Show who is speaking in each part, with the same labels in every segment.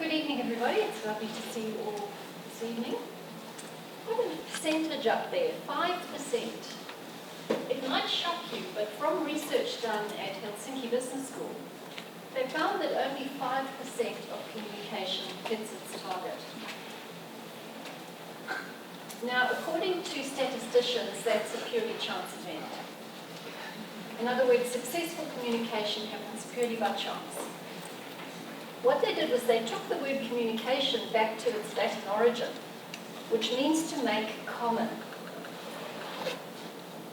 Speaker 1: good evening, everybody. It's lovely to see you all this evening. What a percentage up there, 5%. It might shock you, but from research done at Helsinki Business School, they found that only 5% of communication hits its target. Now, according to statisticians, that's a purely chance event. In other words, successful communication happens purely by chance. What they did was they took the word communication back to its Latin origin, which means to make common.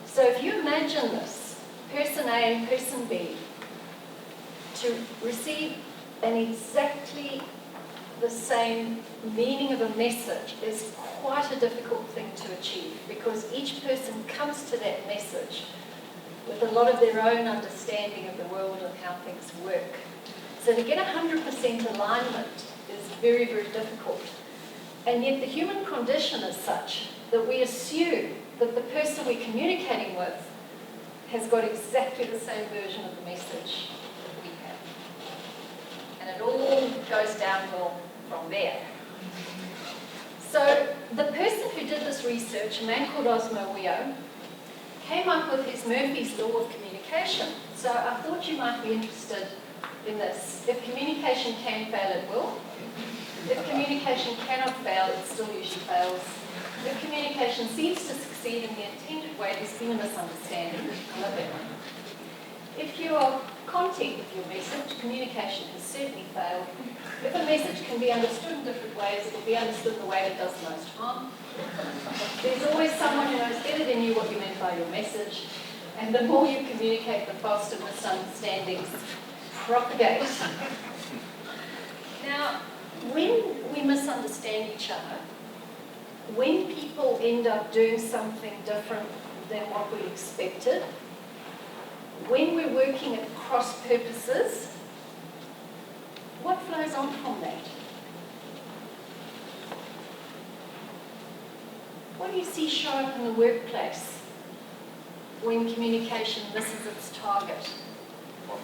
Speaker 1: So if you imagine this, person A and person B, to receive an exactly the same meaning of a message is quite a difficult thing to achieve, because each person comes to that message with a lot of their own understanding of the world and how things work. So to get 100% alignment is very, very difficult. And yet the human condition is such that we assume that the person we're communicating with has got exactly the same version of the message that we have. And it all goes downhill from there. So the person who did this research, a man called Osmo Weo, came up with his Murphy's Law of Communication. So I thought you might be interested in this. If communication can fail, it will. If communication cannot fail, it still usually fails. If communication seems to succeed in the intended way, there's been a misunderstanding. I love that one. If you are content with your message, communication has certainly failed. If a message can be understood in different ways, it will be understood in the way that does the most harm. There's always someone who knows better than you what you meant by your message, and the more you communicate, the faster misunderstandings propagate. Now, when we misunderstand each other, when people end up doing something different than what we expected, when we're working at cross purposes, what flows on from that? What do you see show up in the workplace when communication misses its target?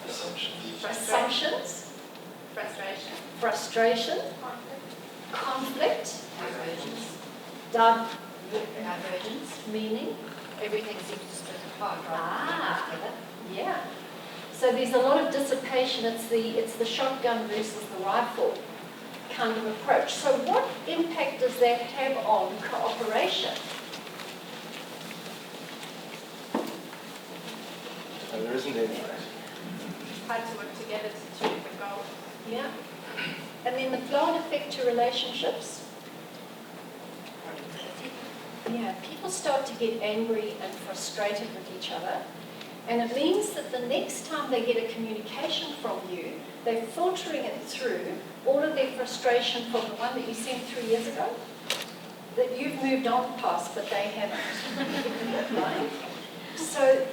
Speaker 1: Assumptions. Frustration. Conflict. Divergence. Meaning?
Speaker 2: Everything seems to split apart, right?
Speaker 1: Yeah. So there's a lot of dissipation. It's the shotgun versus the rifle kind of approach. So what impact does that have on cooperation?
Speaker 3: And there isn't any.
Speaker 2: Hard to work together to achieve a goal.
Speaker 1: Yeah. And then the flow and effect to relationships. Yeah, people start to get angry and frustrated with each other. And it means that the next time they get a communication from you, they're filtering it through all of their frustration from the one that you sent 3 years ago, that you've moved on past, but they haven't. Right? So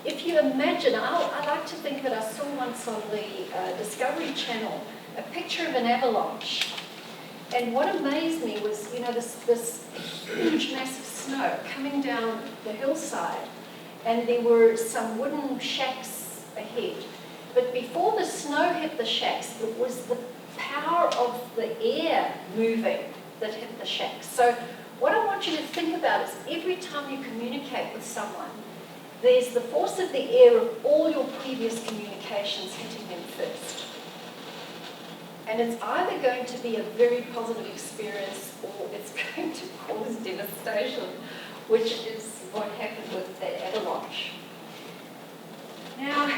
Speaker 1: if you imagine, I like to think that I saw once on the Discovery Channel a picture of an avalanche. And what amazed me was, this huge, massive snow coming down the hillside, and there were some wooden shacks ahead. But before the snow hit the shacks, it was the power of the air moving that hit the shacks. So what I want you to think about is every time you communicate with someone, there's the force of the air of all your previous communications hitting them first. And it's either going to be a very positive experience or it's going to cause devastation, which is what happened with that avalanche. Now,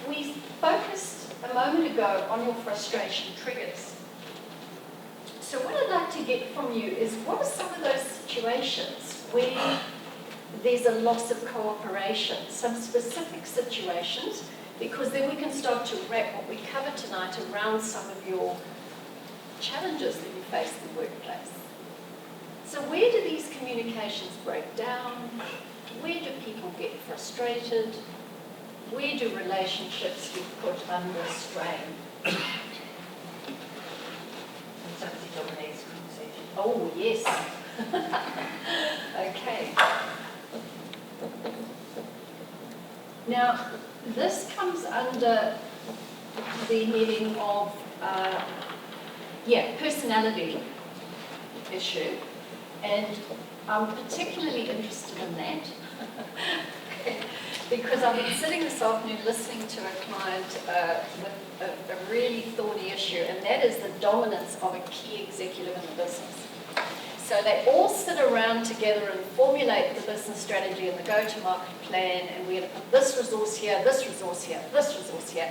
Speaker 1: we focused a moment ago on your frustration triggers. So what I'd like to get from you is, what are some of those situations where there's a loss of cooperation, some specific situations, because then we can start to wrap what we covered tonight around some of your challenges that you face in the workplace. So where do these communications break down? Where do people get frustrated? Where do relationships get put under strain?
Speaker 2: Somebody dominates conversation.
Speaker 1: Oh, yes. Okay. Now, this comes under the heading of personality issue, and I'm particularly interested in that because I've been sitting this afternoon listening to a client with a really thorny issue, and that is the dominance of a key executive in the business. So they all sit around together and formulate the business strategy and the go-to-market plan, and we're going to put this resource here, this resource here, this resource here.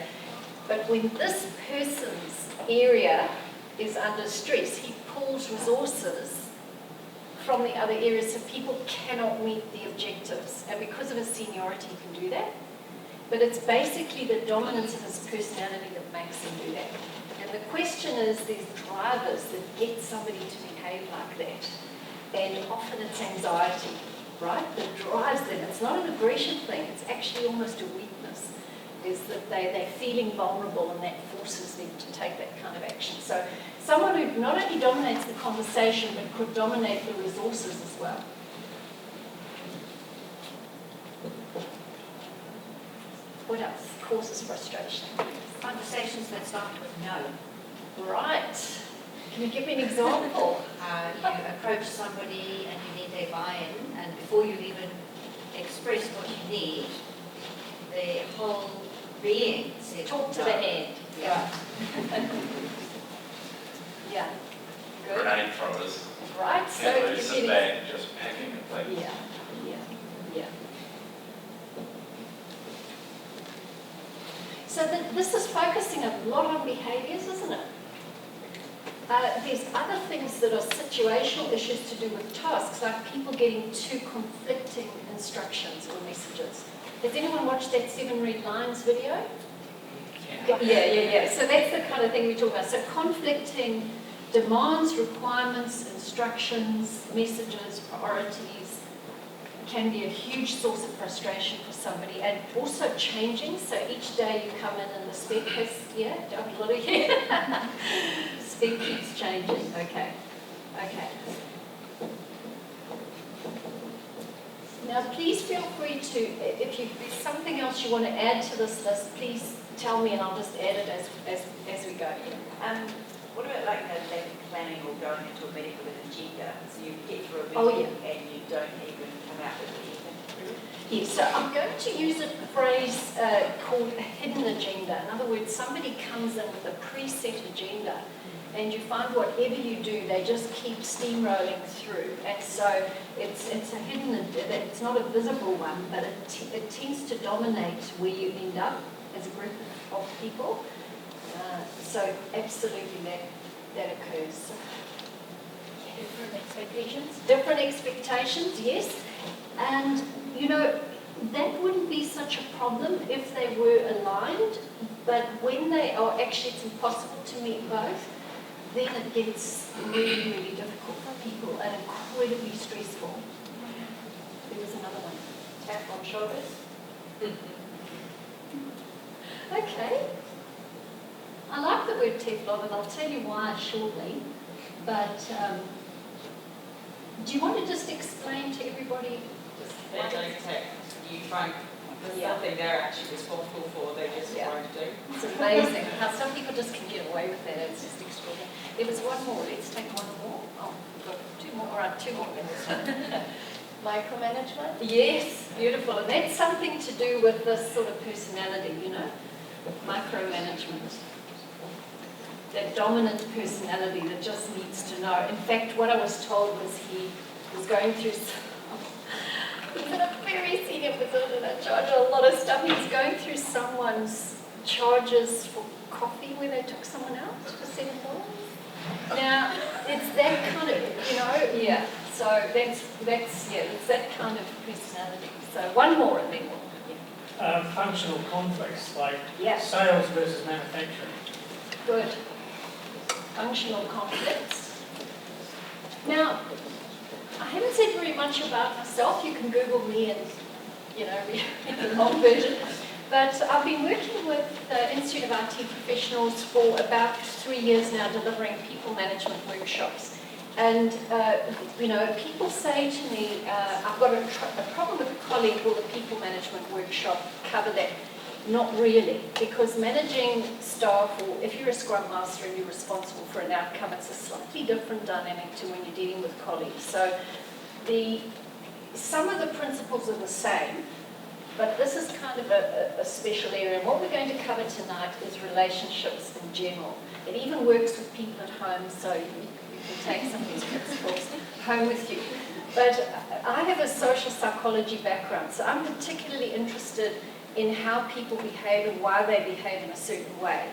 Speaker 1: But when this person's area is under stress, he pulls resources from the other areas so people cannot meet the objectives. And because of his seniority, he can do that. But it's basically the dominance of his personality that makes him do that. And the question is, there's drivers that get somebody to behave like that. And often it's anxiety, right, that drives them. It's not an aggression thing, it's actually almost a weakness, is that they're feeling vulnerable, and that forces them to take that kind of action. So someone who not only dominates the conversation, but could dominate the resources as well. What else causes frustration?
Speaker 4: Conversations that start with no.
Speaker 1: Right. Can you give me an example?
Speaker 4: You approach somebody and you need their buy-in, and before you even express what you need, their whole being says,
Speaker 1: Talk to
Speaker 4: no.
Speaker 1: the hand.
Speaker 4: Yeah.
Speaker 1: Yeah. Good.
Speaker 5: Grenade throwers.
Speaker 1: Right. So
Speaker 5: And
Speaker 1: give
Speaker 5: just
Speaker 1: me
Speaker 5: sit
Speaker 1: an
Speaker 5: back and just packing and things.
Speaker 1: Yeah. So this is focusing a lot on behaviours, isn't it? There's other things that are situational issues to do with tasks, like people getting two conflicting instructions or messages. Has anyone watched that 7 Red Lines video? Yeah. So that's the kind of thing we talk about. So conflicting demands, requirements, instructions, messages, priorities can be a huge source of frustration for somebody, and also changing. So each day you come in and the spec has, a lot of spec keeps changing. Okay. Now please feel free to, if there's something else you want to add to this list, please tell me and I'll just add it as we go.
Speaker 6: What about like later planning or going into a meeting with an agenda? So you get through a meeting
Speaker 1: Oh, yeah.
Speaker 6: and you don't even come out with anything.
Speaker 1: Yes, so I'm going to use a phrase called a hidden agenda. In other words, somebody comes in with a preset agenda, and you find whatever you do, they just keep steamrolling through. And so it's a hidden, it's not a visible one, but it tends to dominate where you end up as a group of people. So absolutely that occurs.
Speaker 2: Different expectations.
Speaker 1: Different expectations, yes. And, that wouldn't be such a problem if they were aligned, but when they are, actually it's impossible to meet both, then it gets really, really difficult for people and incredibly stressful. There was another one.
Speaker 6: Tap on shoulders.
Speaker 1: Okay. I like the word Teflon, and I'll tell you why shortly, but do you want to just explain to everybody?
Speaker 7: They don't take, you won't, there's nothing they're actually responsible for, they just won't do.
Speaker 1: It's amazing how some people just can get away with that. It's just extraordinary. There was one more. Let's take one more. Oh, we've got 2 more. All right, 2 more minutes.
Speaker 2: Micromanagement.
Speaker 1: Yes, beautiful. And that's something to do with this sort of personality, micromanagement. That dominant personality that just needs to know. In fact, what I was told was he was going through he's in a very senior position in charge of a lot of stuff. He's going through someone's charges for coffee where they took someone out for $7. Now, it's that kind of, so that's it's that kind of personality. So one more and then we'll,
Speaker 8: Functional conflicts, like
Speaker 1: Yeah.
Speaker 8: sales versus manufacturing.
Speaker 1: Good. Functional conflicts. Now, I haven't said very much about myself. You can Google me and, read the long version. But I've been working with the Institute of IT Professionals for about 3 years now, delivering people management workshops. And, people say to me, I've got a problem with a colleague, will the people management workshop cover that? Not really, because managing staff, or if you're a Scrum Master and you're responsible for an outcome, it's a slightly different dynamic to when you're dealing with colleagues. So some of the principles are the same, but this is kind of a special area. And what we're going to cover tonight is relationships in general. It even works with people at home, so you can take some of these principles home with you. But I have a social psychology background, so I'm particularly interested in how people behave and why they behave in a certain way.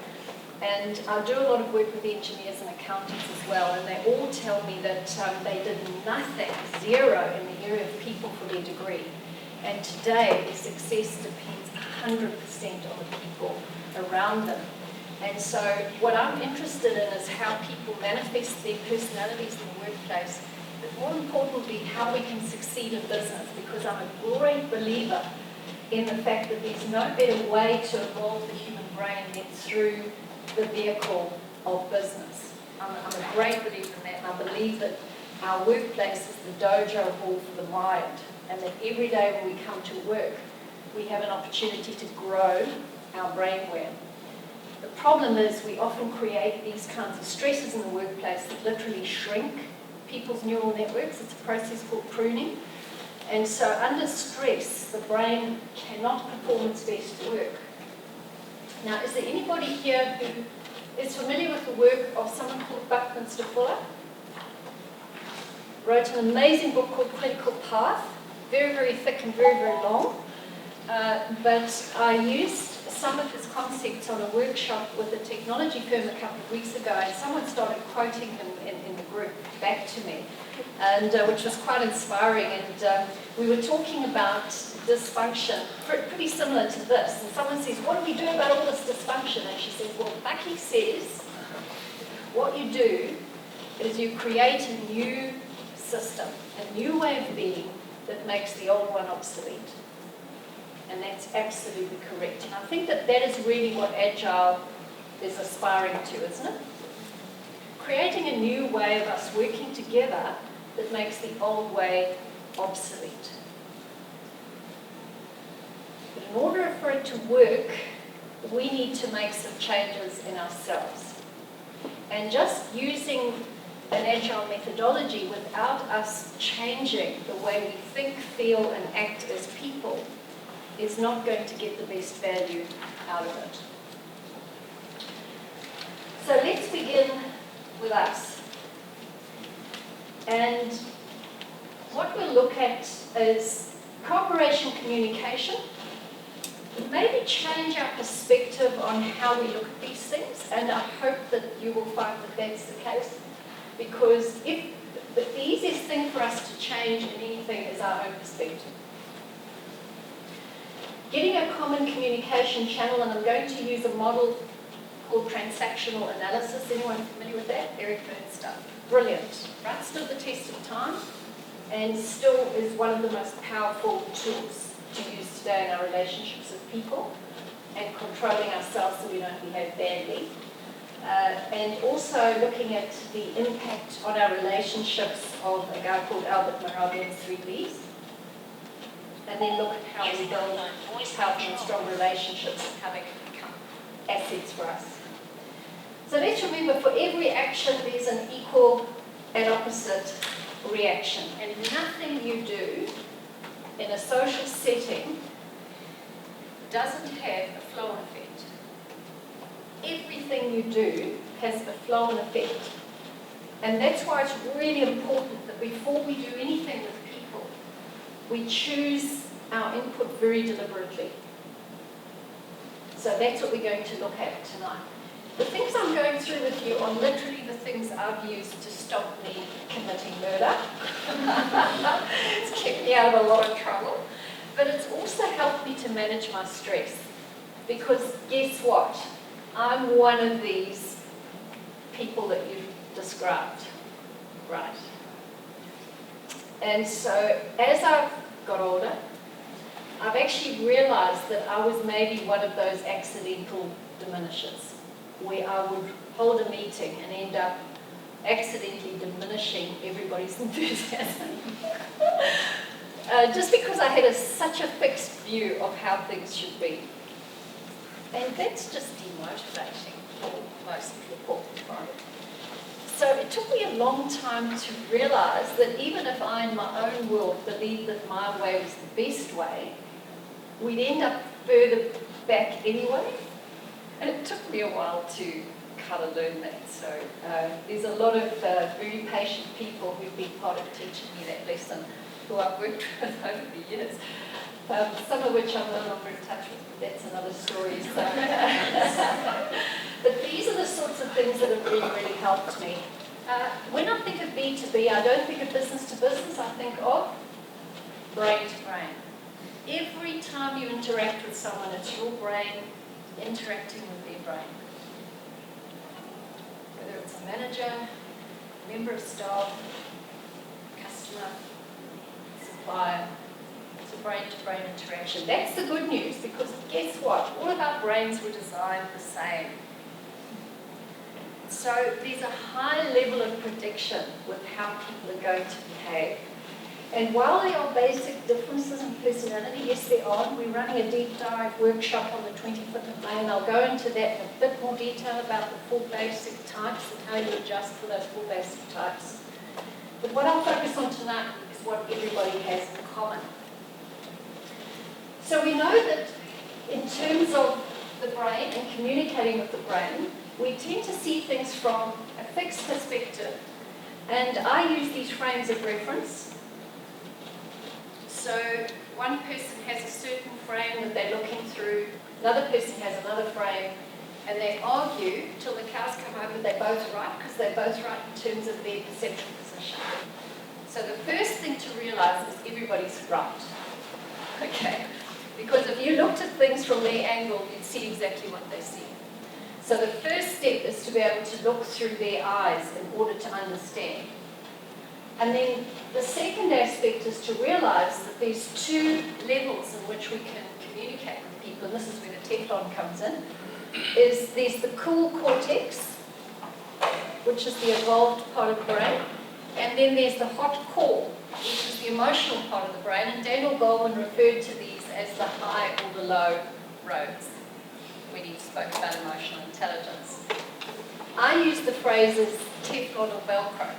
Speaker 1: And I do a lot of work with engineers and accountants as well, and they all tell me that they did nothing, zero, in the area of people for their degree. And today, their success depends 100% on the people around them. And so what I'm interested in is how people manifest their personalities in the workplace, but more importantly, how we can succeed in business, because I'm a great believer in the fact that there's no better way to evolve the human brain than through the vehicle of business. I'm a great believer in that, and I believe that our workplace is the dojo hall for the mind, and that every day when we come to work, we have an opportunity to grow our brainware. The problem is we often create these kinds of stresses in the workplace that literally shrink people's neural networks. It's a process called pruning. And so under stress, the brain cannot perform its best work. Now, is there anybody here who is familiar with the work of someone called Buckminster Fuller? Wrote an amazing book called Critical Path, very, very thick and very, very long. But I used some of his concepts on a workshop with a technology firm a couple of weeks ago, and someone started quoting him in the group back to me, and which was quite inspiring. And we were talking about dysfunction, pretty similar to this. And someone says, what do we do about all this dysfunction? And she says, well, Bucky says, what you do is you create a new system, a new way of being that makes the old one obsolete. And that's absolutely correct. And I think that that is really what Agile is aspiring to, isn't it? Creating a new way of us working together that makes the old way obsolete. But in order for it to work, we need to make some changes in ourselves. And just using an Agile methodology without us changing the way we think, feel, and act as people is not going to get the best value out of it. So let's begin with us. And what we'll look at is cooperation communication. Maybe change our perspective on how we look at these things, and I hope that you will find that that's the case. Because if the easiest thing for us to change in anything is our own perspective. Getting a common communication channel, and I'm going to use a model called transactional analysis. Anyone familiar with that? Eric Byrne's stuff. Brilliant. Right? Stood the test of time and still is one of the most powerful tools to use today in our relationships with people and controlling ourselves so we don't behave badly. And also looking at the impact on our relationships of a guy called Albert Mehrabian's 3 Bs. And then look at how we build healthy and strong relationships and how they can become assets for us. So let's remember, for every action there's an equal and opposite reaction. And nothing you do in a social setting doesn't have a flow-on effect. Everything you do has a flow-on effect. And that's why it's really important that before we do anything with people, we choose our input very deliberately. So that's what we're going to look at tonight. The things I'm going through with you are literally the things I've used to stop me committing murder. It's kept me out of a lot of trouble. But it's also helped me to manage my stress. Because guess what? I'm one of these people that you've described. Right. And so as I've got older, I've actually realized that I was maybe one of those accidental diminishers, where I would hold a meeting and end up accidentally diminishing everybody's enthusiasm. Just because I had such a fixed view of how things should be. And that's just demotivating for most people. So it took me a long time to realise that even if I in my own world believed that my way was the best way, we'd end up further back anyway. And it took me a while to kind of learn that. So there's a lot of very patient people who've been part of teaching me that lesson, who I've worked with over the years. Some of which I'm no longer in touch with, but that's another story. So. But these are the sorts of things that have really, really helped me. When I think of B2B, I don't think of business to business, I think of brain to brain. Every time you interact with someone, it's your brain interacting with their brain. Whether it's a manager, member of staff, customer, supplier, it's a brain-to-brain interaction. That's the good news, because guess what? All of our brains were designed the same. So there's a high level of prediction with how people are going to behave. And while there are basic differences in personality, yes there are, we're running a deep dive workshop on the 25th of May, and I'll go into that in a bit more detail about the 4 basic types and how you adjust for those 4 basic types. But what I'll focus on tonight is what everybody has in common. So we know that in terms of the brain and communicating with the brain, we tend to see things from a fixed perspective, and I use these frames of reference. So one person has a certain frame that they're looking through, another person has another frame, and they argue till the cows come home and they're both right, because they're both right in terms of their perceptual position. So the first thing to realise is everybody's right. Okay? Because if you looked at things from their angle, you'd see exactly what they see. So the first step is to be able to look through their eyes in order to understand. And then the second aspect is to realise that there's 2 levels in which we can communicate with people, and this is where the Teflon comes in. There's the cool cortex, which is the evolved part of the brain, and then there's the hot core, which is the emotional part of the brain, and Daniel Goleman referred to these as the high or the low roads when he spoke about emotional intelligence. I use the phrases Teflon or Velcro,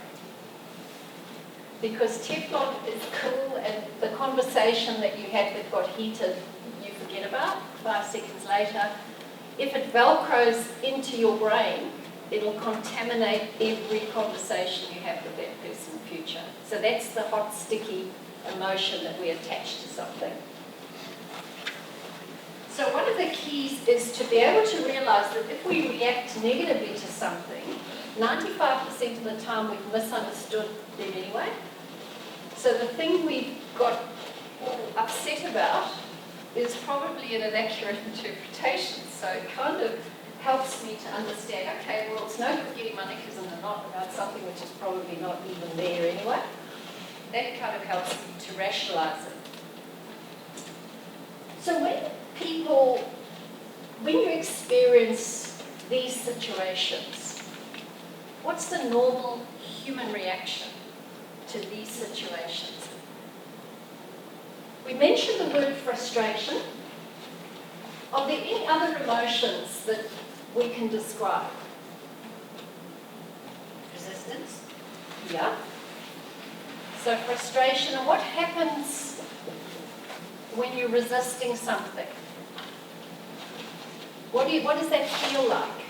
Speaker 1: because Teflon is cool, and the conversation that you had that got heated, you forget about 5 seconds later. If it Velcros into your brain, it'll contaminate every conversation you have with that person in the future. So that's the hot, sticky emotion that we attach to something. So one of the keys is to be able to realise that if we react negatively to something, 95% of the time we've misunderstood them anyway. So the thing we've got upset about is probably an inaccurate interpretation. So it kind of helps me to understand, okay, well, it's no good getting my knickers in a knot about something which is probably not even there anyway. That kind of helps me to rationalise it. So when you experience these situations, what's the normal human reaction to these situations? We mentioned the word frustration. Are there any other emotions that we can describe?
Speaker 4: Resistance.
Speaker 1: Yeah. So frustration, and what happens when you're resisting something? What does that feel like?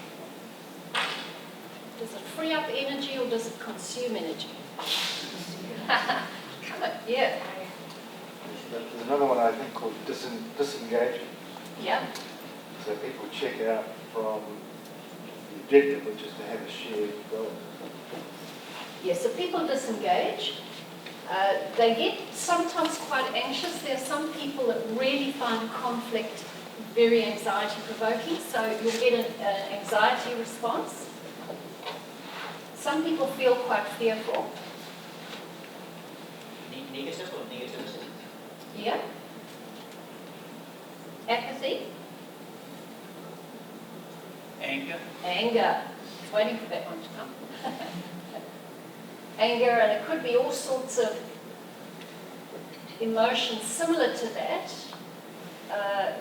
Speaker 1: Does it free up energy or does it consume energy? Come on, yeah.
Speaker 3: There's another one I think called disengagement.
Speaker 1: Yeah.
Speaker 3: So people check out from the objective, which is to have a shared goal.
Speaker 1: Yeah, so people disengage. They get sometimes quite anxious. There are some people that really find conflict very anxiety-provoking, so you'll get an anxiety response. Some people feel quite fearful.
Speaker 9: Negative or negativity?
Speaker 1: Yeah. Apathy.
Speaker 9: Anger.
Speaker 1: Anger. Waiting for that one to come. Anger, and it could be all sorts of emotions similar to that,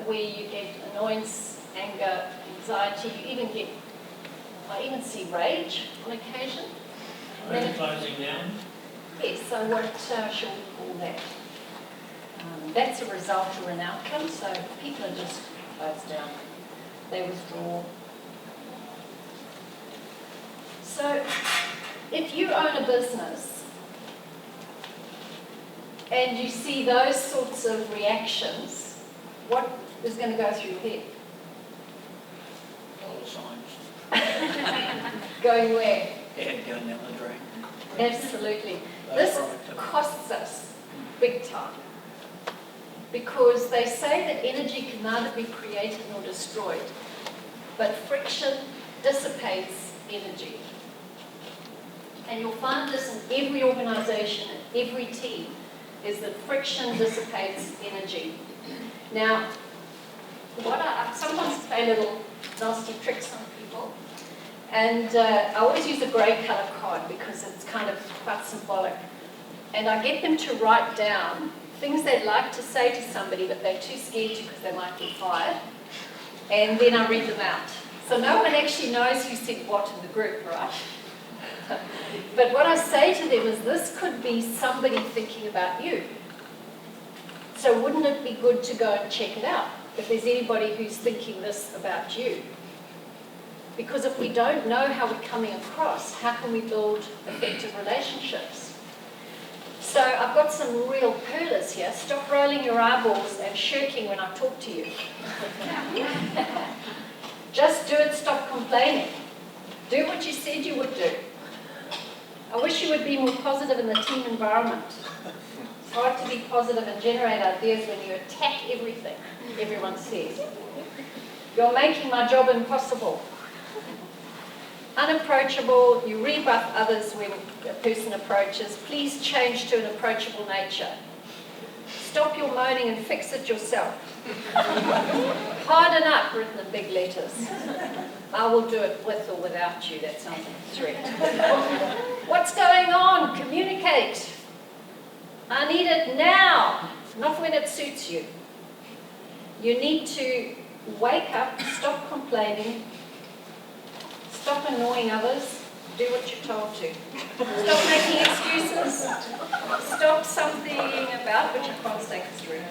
Speaker 1: where you get annoyance, anger, anxiety. I even see rage on occasion.
Speaker 8: Maybe closing down.
Speaker 1: Yes, so what shall we call that? That's a result or an outcome, so people are just closed down. They withdraw. So if you own a business and you see those sorts of reactions, what is going to go through your head?
Speaker 9: All signs.
Speaker 1: Going where?
Speaker 9: Head going down the drain.
Speaker 1: Absolutely.
Speaker 9: That's
Speaker 1: This
Speaker 9: right.
Speaker 1: costs us big time because they say that energy can neither be created nor destroyed, but friction dissipates energy. And you'll find this in every organisation, in every team, is that friction dissipates energy. Now, what I sometimes play little nasty tricks on people, and I always use a grey colour card because it's kind of quite symbolic. And I get them to write down things they'd like to say to somebody, but they're too scared to because they might get fired. And then I read them out. So no one actually knows who said what in the group, right? But what I say to them is this could be somebody thinking about you. So wouldn't it be good to go and check it out if there's anybody who's thinking this about you? Because if we don't know how we're coming across, how can we build effective relationships? So I've got some real pearlers here. Stop rolling your eyeballs and shirking when I talk to you. Just do it, stop complaining. Do what you said you would do. I wish you would be more positive in the team environment. It's hard to be positive and generate ideas when you attack everything everyone says. You're making my job impossible. Unapproachable, you rebuff others when a person approaches. Please change to an approachable nature. Stop your moaning and fix it yourself. Harden up, written in big letters. I will do it with or without you. That sounds like a threat. What's going on? Communicate. I need it now, not when it suits you. You need to wake up, stop complaining, stop annoying others, do what you're told to. Stop making excuses, stop something about which you can't take us through.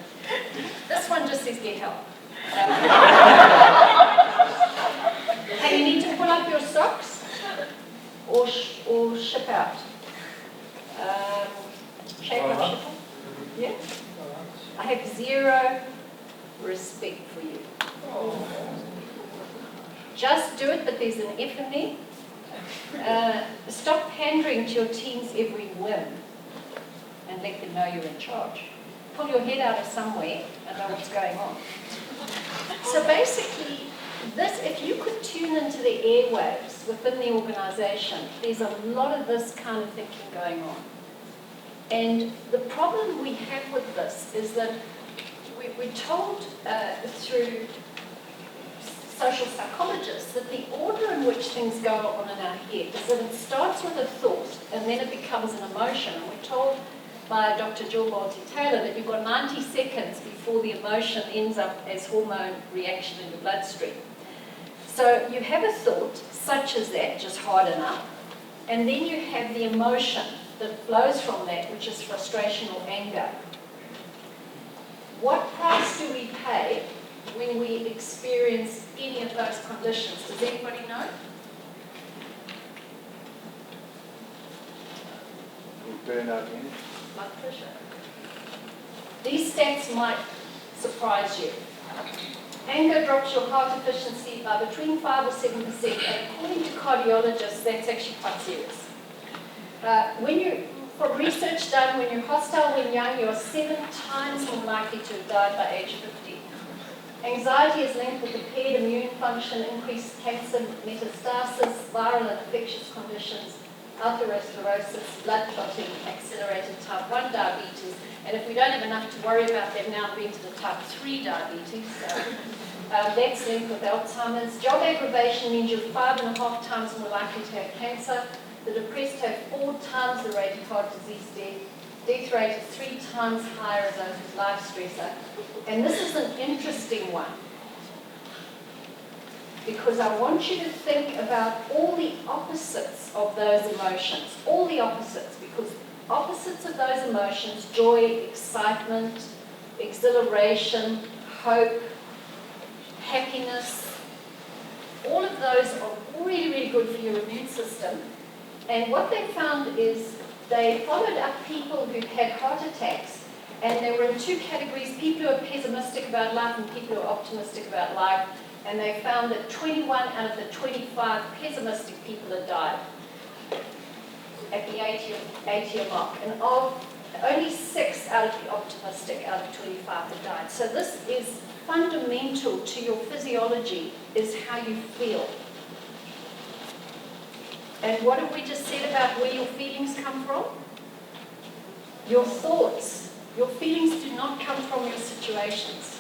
Speaker 1: This one just says get help. Hey, you need to pull up your socks or ship out. Shake or ship out? Yeah? I have zero respect for you. Just do it, but there's an F in there. Stop pandering to your team's every whim and let them know you're in charge. Pull your head out of somewhere and know what's going on. So basically, this, if you could tune into the airwaves within the organisation, there's a lot of this kind of thinking going on. And the problem we have with this is that we're told through social psychologists that the order in which things go on in our head is that it starts with a thought and then it becomes an emotion. And we're told by Dr. Jill Balti-Taylor that you've got 90 seconds before the emotion ends up as hormone reaction in the bloodstream. So you have a thought such as that, just harden up, and then you have the emotion that flows from that, which is frustration or anger. What price do we pay when we experience any of those conditions? Does anybody know?
Speaker 3: We burn out energy.
Speaker 1: Blood pressure. These stats might surprise you. Anger drops your heart efficiency by between 5 or 7%, and according to cardiologists, that's actually quite serious. From research done, when you're hostile when young, you're 7 times more likely to have died by age 50. Anxiety is linked with impaired immune function, increased cancer, metastasis, viral and infectious conditions, atherosclerosis, blood clotting, accelerated type 1 diabetes, and if we don't have enough to worry about, they've now invented a type 3 diabetes, so that's linked with Alzheimer's. Job aggravation means you're 5.5 times more likely to have cancer. The depressed have 4 times the rate of heart disease death. Death rate is 3 times higher as those with life stressor. And this is an interesting one. because I want you to think about all the opposites of those emotions, all the opposites, because opposites of those emotions, joy, excitement, exhilaration, hope, happiness, all of those are really, really good for your immune system. And what they found is they followed up people who'd had heart attacks, and they were in two categories, people who are pessimistic about life and people who are optimistic about life. And they found that 21 out of the 25 pessimistic people had died at the 80-year mark. And of only 6 out of the optimistic out of 25 had died. So this is fundamental to your physiology, is how you feel. And what have we just said about where your feelings come from? Your thoughts. Your feelings do not come from your situations.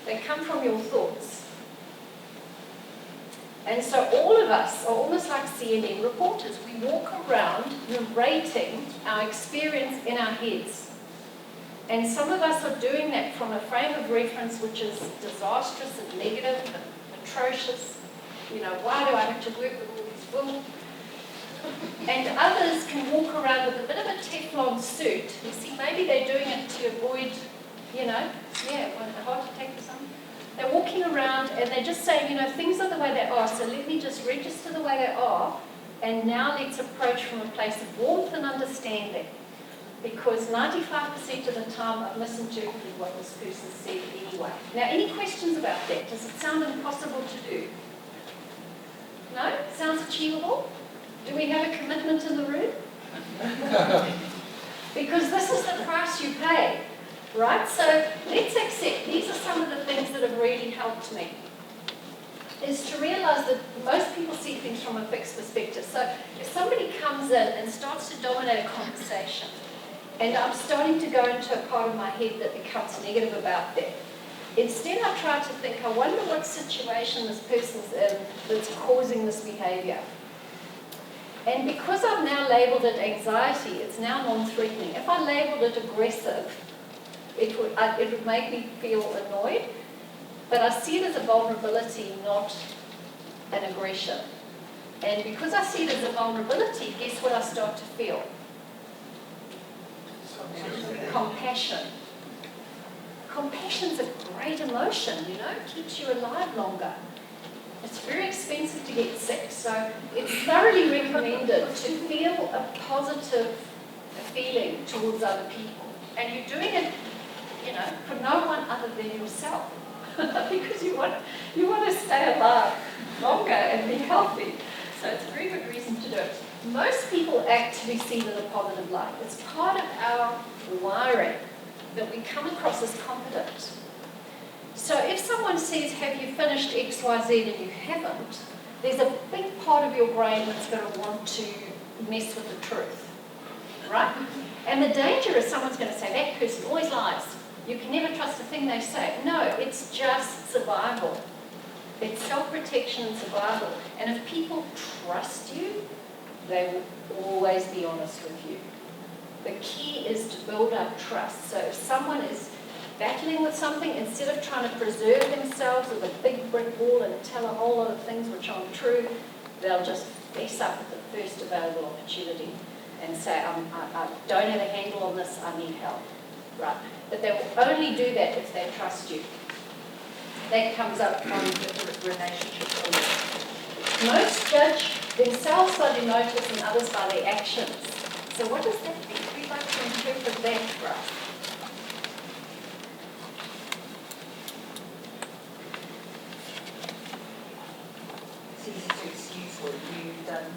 Speaker 1: They come from your thoughts. And so all of us are almost like CNN reporters. We walk around narrating our experience in our heads. And some of us are doing that from a frame of reference which is disastrous and negative and atrocious. You know, why do I have to work with all these fools? And others can walk around with a bit of a Teflon suit. You see, maybe they're doing it to avoid, you know, a heart attack or something. They're walking around and they're just saying, you know, things are the way they are, so let me just register the way they are, and now let's approach from a place of warmth and understanding. Because 95% of the time I've misinterpreted what this person said anyway. Now, any questions about that? Does it sound impossible to do? No? Sounds achievable? Do we have a commitment in the room? Because this is the price you pay, right? So let's accept, these are some of the things that have really helped me, is to realize that most people see things from a fixed perspective. So if somebody comes in and starts to dominate a conversation, and I'm starting to go into a part of my head that becomes negative about that, instead I try to think, I wonder what situation this person's in that's causing this behavior. And because I've now labelled it anxiety, it's now non-threatening. If I labelled it aggressive, it would make me feel annoyed. But I see it as a vulnerability, not an aggression. And because I see it as a vulnerability, guess what I start to feel? Compassion. Compassion's a great emotion, you know, it keeps you alive longer. It's very expensive to get sick, so it's thoroughly recommended to feel a positive feeling towards other people. And you're doing it, you know, for no one other than yourself. Because you want to stay alive longer and be healthy. So it's a very good reason to do it. Most people act to be seen in a positive light. It's part of our wiring that we come across as competent. So if someone says, have you finished X, Y, Z, and you haven't, there's a big part of your brain that's going to want to mess with the truth, right? And the danger is someone's going to say, that person always lies. You can never trust a thing they say. No, it's just survival. It's self-protection and survival. And if people trust you, they will always be honest with you. The key is to build up trust. So if someone is battling with something, instead of trying to preserve themselves with a big brick wall and tell a whole lot of things which aren't true, they'll just fess up at the first available opportunity and say, I don't have a handle on this, I need help. Right? But they will only do that if they trust you. That comes up on the relationship building. Most judge themselves by their motives and others by their actions. So what does that mean? We'd like to interpret that for us.
Speaker 6: It's easy to excuse what you've done.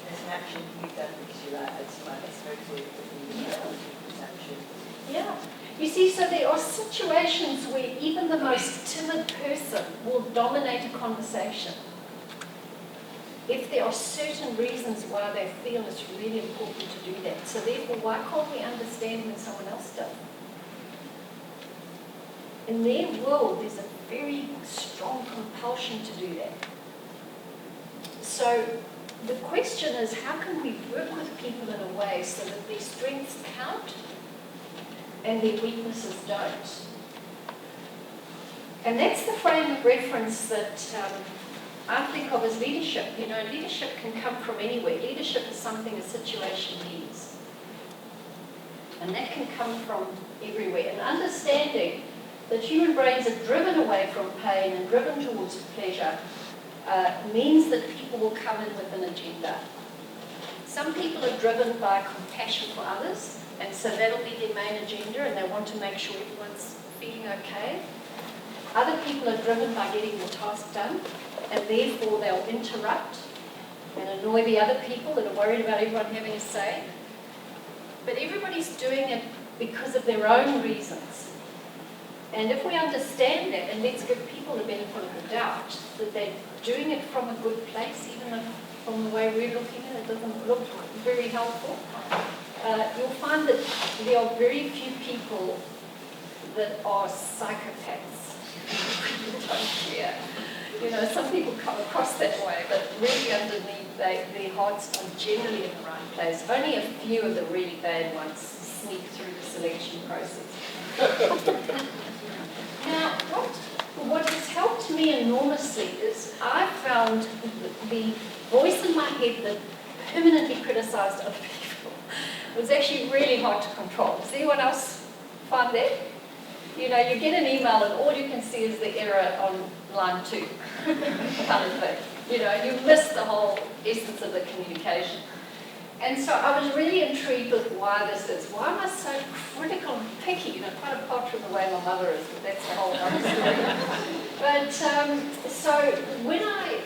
Speaker 6: There's an action you've done because you're like, it's very clear that you've done this action.
Speaker 1: Yeah. You see, so there are situations where even the most timid person will dominate a conversation if there are certain reasons why they feel it's really important to do that. So therefore, why can't we understand when someone else does? In their world, there's a very strong compulsion to do that. So the question is, how can we work with people in a way so that their strengths count and their weaknesses don't? And that's the frame of reference that I think of as leadership. You know, leadership can come from anywhere. Leadership is something a situation needs. And that can come from everywhere. And understanding that human brains are driven away from pain and driven towards pleasure means that people will come in with an agenda. Some people are driven by compassion for others, and so that'll be their main agenda, and they want to make sure everyone's feeling okay. Other people are driven by getting the task done, and therefore they'll interrupt and annoy the other people that are worried about everyone having a say. But everybody's doing it because of their own reasons. And if we understand that, and let's give people the benefit of the doubt, that they're doing it from a good place, even if from the way we're looking at it, it doesn't look very helpful, you'll find that there are very few people that are psychopaths. People don't care. You know, some people come across that way, but really underneath, their hearts are generally in the right place. Only a few of the really bad ones sneak through the selection process. Now, what has helped me enormously is I found the voice in my head that permanently criticised other people was actually really hard to control. Does anyone else find that? You know, you get an email and all you can see is the error on line 2, kind of thing. You know, you miss the whole essence of the communication. And so I was really intrigued with why this is. Why am I so critical and picky? You know, quite apart from the way my mother is, but that's a whole other story. But so when I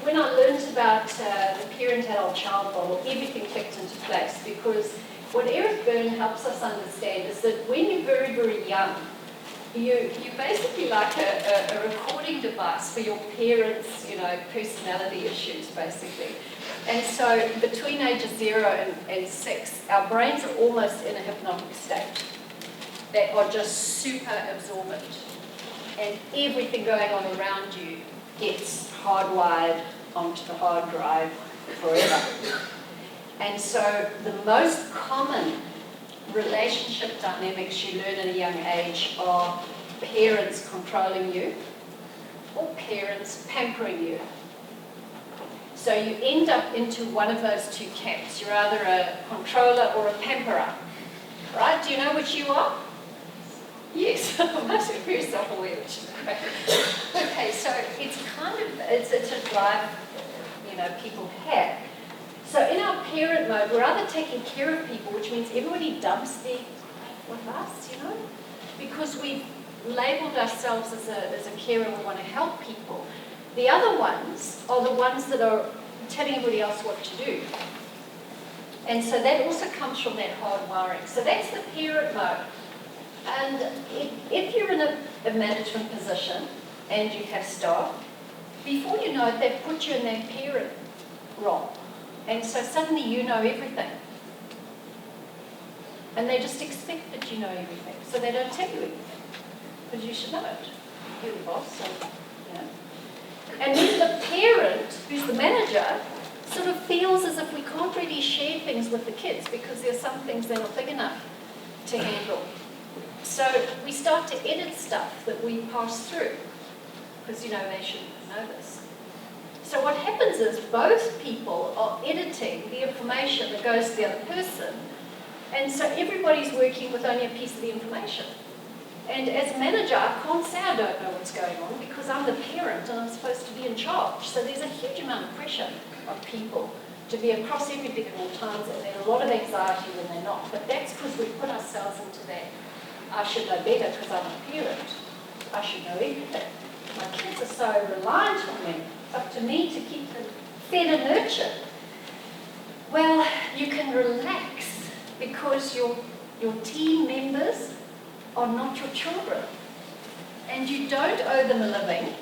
Speaker 1: learned about the parent-adult-child model, everything clicked into place, because what Eric Byrne helps us understand is that when you're very, very young, you're basically like a recording device for your parents', you know, personality issues, basically. And so between ages 0 and 6, our brains are almost in a hypnotic state. They are just super absorbent. And everything going on around you gets hardwired onto the hard drive forever. And so the most common relationship dynamics you learn at a young age are parents controlling you or parents pampering you. So you end up into one of those two camps. You're either a controller or a pamperer. Right? Do you know which you are? Yes, I'm actually very self-aware, which is great. Okay, so it's kind of, it's a drive, you know, people have. So in our parent mode, we're either taking care of people, which means everybody dumps their with us, you know, because we've labelled ourselves as a carer and we want to help people. The other ones are the ones that are telling everybody else what to do. And so that also comes from that hard wiring. So that's the parent mode. And if you're in a management position and you have staff, before you know it, they've put you in that parent role. And so suddenly you know everything. And they just expect that you know everything. So they don't tell you anything. Because you should know it. You're the boss, so, you know. And then the parent, who's the manager, sort of feels as if we can't really share things with the kids because there's some things they're not big enough to handle. So we start to edit stuff that we pass through because, you know, they should know this. So what happens is both people are editing the information that goes to the other person, and so everybody's working with only a piece of the information. And as a manager, I can't say I don't know what's going on because I'm the parent and I'm supposed to be in charge. So there's a huge amount of pressure on people to be across everything at all times, and there's a lot of anxiety when they're not. But that's because we put ourselves into that, I should know better because I'm a parent. I should know everything. My kids are so reliant on me. It's up to me to keep them fed and nurtured. Well, you can relax because your team members are not your children. And you don't owe them a living,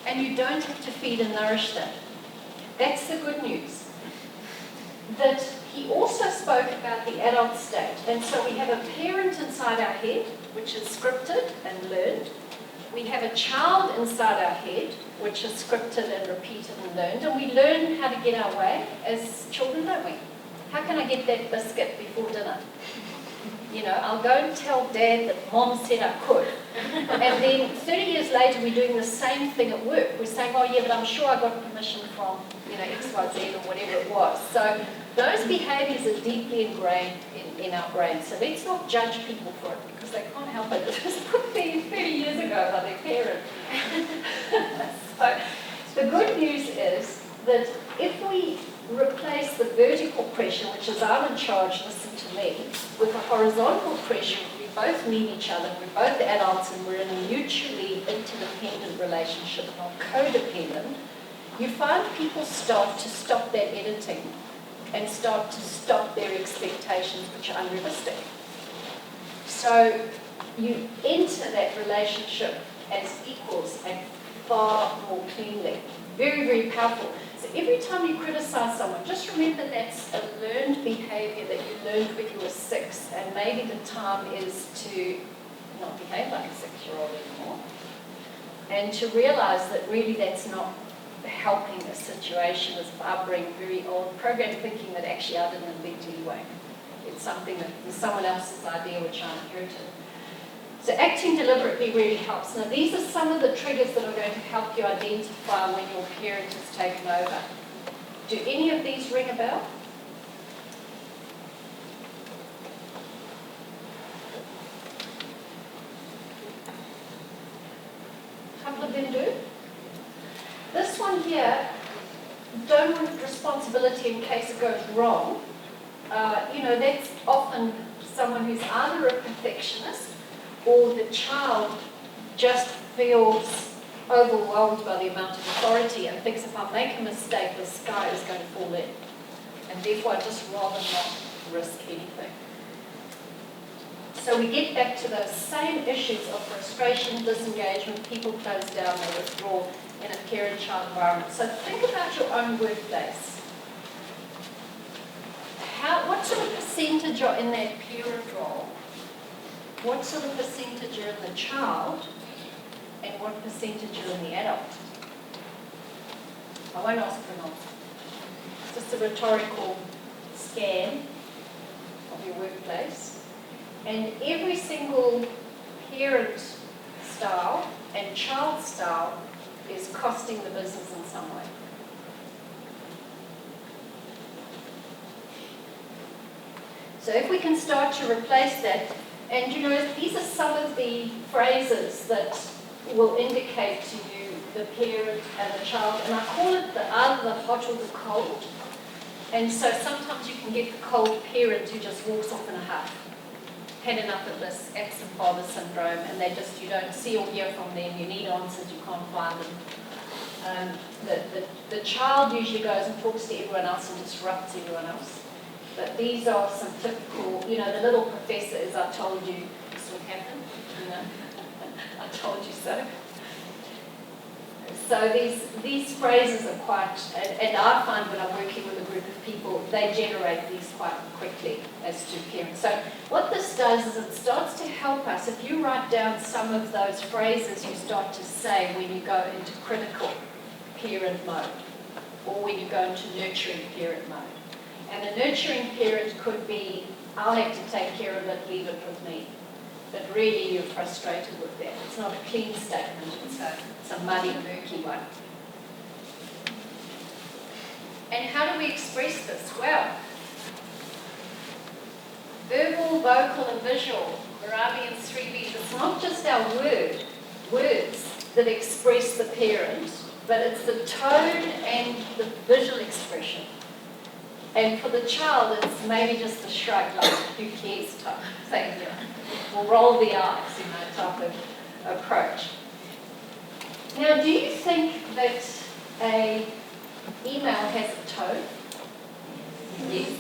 Speaker 1: and you don't have to feed and nourish them. That's the good news. That he also spoke about the adult state. And so we have a parent inside our head, which is scripted and learned. We have a child inside our head, which is scripted and repeated and learned. And we learn how to get our way as children, don't we? How can I get that biscuit before dinner? You know, I'll go and tell Dad that Mom said I could. And then 30 years later, we're doing the same thing at work. We're saying, oh yeah, but I'm sure I got permission from, you know, XYZ or whatever it was. So those behaviours are deeply ingrained in our brains. So let's not judge people for it, because they can't help it. It was put there 30 years ago by their parents. So the good news is that if we replace the vertical pressure, which is I'm in charge, listen to me, with a horizontal pressure, we both need each other, we're both adults and we're in a mutually interdependent relationship, not codependent, you find people start to stop that editing and start to stop their expectations, which are unrealistic. So you enter that relationship as equals and far more cleanly. Very, very powerful. So every time you criticize someone, just remember that's a learned behavior that you learned when you were 6, and maybe the time is to not behave like a 6-year-old anymore, and to realize that really that's not helping the situation. Is barbering very old program thinking that actually I didn't invent anyway. It's something that was someone else's idea which I inherited. So acting deliberately really helps. Now these are some of the triggers that are going to help you identify when your parent has taken over. Do any of these ring a bell? A couple of them do. This one here, don't want responsibility in case it goes wrong. You know, that's often someone who's either a perfectionist or the child just feels overwhelmed by the amount of authority and thinks if I make a mistake, the sky is going to fall in. And therefore, I'd just rather not risk anything. So we get back to those same issues of frustration, disengagement, people close down, they withdraw in a parent-child environment. So think about your own workplace. What sort of percentage are in that parent role? What sort of percentage are in the child? And what percentage are in the adult? I won't ask for an answer. It's just a rhetorical scan of your workplace. And every single parent style and child style is costing the business in some way. So if we can start to replace that, and you know, these are some of the phrases that will indicate to you the parent and the child, and I call it either the hot or the cold. And so sometimes you can get the cold parent who just walks off in a huff, had enough of this absent father syndrome, and you don't see or hear from them, you need answers, you can't find them. The child usually goes and talks to everyone else and disrupts everyone else. But these are some typical, you know, the little professor is, I told you this would happen, you know, I told you so. So these phrases are quite, and I find when I'm working with a group of people, they generate these quite quickly as to parents. So what this does is it starts to help us. If you write down some of those phrases you start to say when you go into critical parent mode, or when you go into nurturing parent mode. And a nurturing parent could be, I'll have to take care of it, leave it with me. But really you're frustrated with that. It's not a clean statement, it's a muddy, murky one. And how do we express this? Well, verbal, vocal, and visual, Moravian's 3 V's. It's not just our words that express the parent, but it's the tone and the visual expression. And for the child, it's maybe just a shrug, like, who cares type thing, you know, or roll the eyes, you know, type of approach. Now, do you think that an email has a tone? Yes.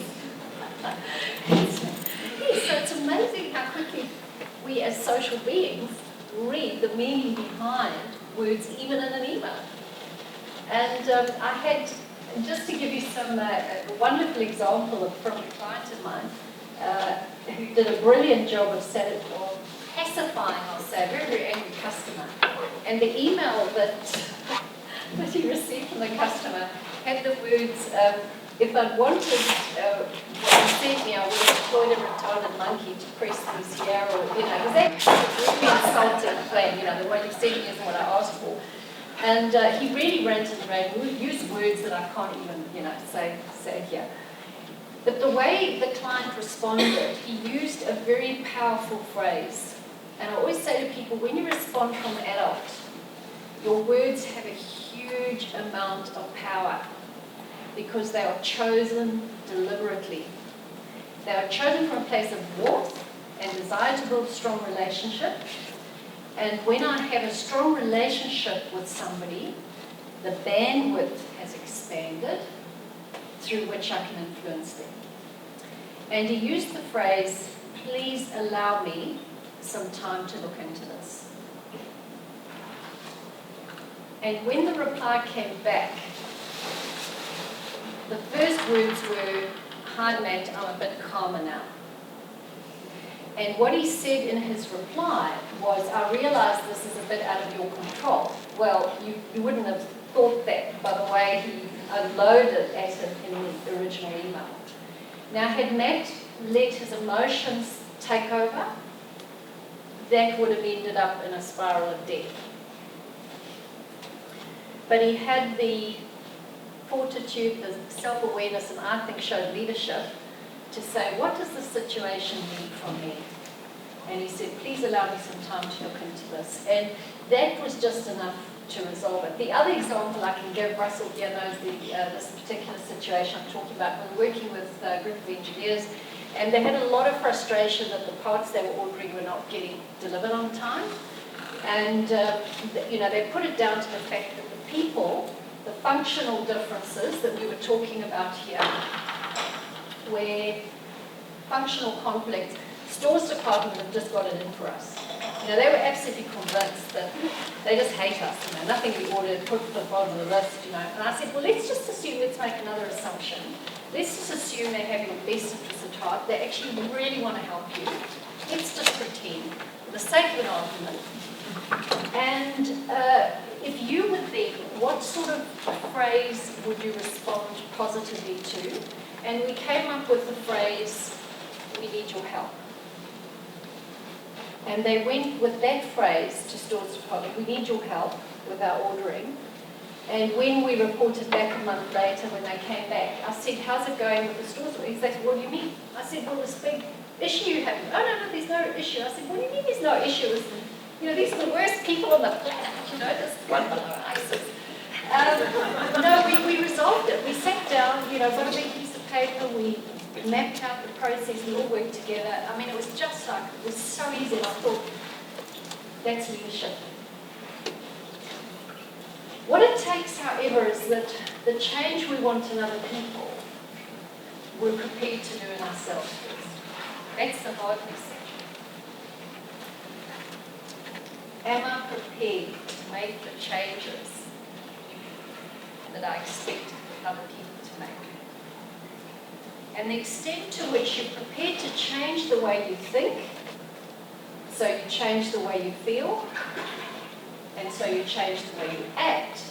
Speaker 1: Yes, so it's amazing how quickly we as social beings read the meaning behind words, even in an email. And I had, just to give you some a wonderful example from a client of mine who did a brilliant job of pacifying, I'll say, a very, very angry customer. And the email that he received from the customer had the words, if I'd wanted what you sent me, I would have deployed a one-eyed monkey to press these here, or, you know, it was actually a really insulting thing, you know, the what you said isn't what I asked for. And he really ranted and raved, used words that I can't even, you know, say here. But the way the client responded, he used a very powerful phrase. And I always say to people, when you respond from an adult, your words have a huge amount of power because they are chosen deliberately. They are chosen from a place of warmth and desire to build a strong relationship. And when I have a strong relationship with somebody, the bandwidth has expanded through which I can influence them. And he used the phrase, please allow me some time to look into this. And when the reply came back, the first words were, hi Matt, I'm a bit calmer now. And what he said in his reply was, I realise this is a bit out of your control. Well, you wouldn't have thought that by the way he unloaded at him in the original email. Now, had Matt let his emotions take over, that would have ended up in a spiral of death. But he had the fortitude, the self-awareness, and I think showed leadership to say, what does the situation need from me? And he said, please allow me some time to look into this. And that was just enough to resolve it. The other example I can give, Russell here knows this particular situation I'm talking about. We were working with a group of engineers, and they had a lot of frustration that the parts they were ordering were not getting delivered on time. And you know, they put it down to the fact that the people, the functional differences that we were talking about here, where functional conflicts, stores department have just got it in for us. You know, they were absolutely convinced that they just hate us, you know, nothing we ordered, put at the bottom of the list, you know. And I said, well, let's just assume, let's make another assumption. Let's just assume they have your best interests at heart, they actually really want to help you. Let's just pretend, for the sake of an argument. And if you were them, what sort of phrase would you respond positively to? And we came up with the phrase, we need your help. And they went with that phrase to stores department, we need your help with our ordering. And when we reported back a month later, when they came back, I said, how's it going with the stores? They said, what do you mean? I said, well, this big issue you have. Oh, no, there's no issue. I said, what do you mean there's no issue? You know, these are the worst people on the planet, you know, this one below ISIS. No, we resolved it. We sat down, you know, got a big piece of paper, we mapped out the process, we all worked together. I mean, it was just like, it was so easy. And I thought, that's leadership. What it takes, however, is that the change we want in other people, we're prepared to do in ourselves first. That's the hard message. Am I prepared to make the changes that I expect other people to make? And the extent to which you're prepared to change the way you think, so you change the way you feel, and so you change the way you act,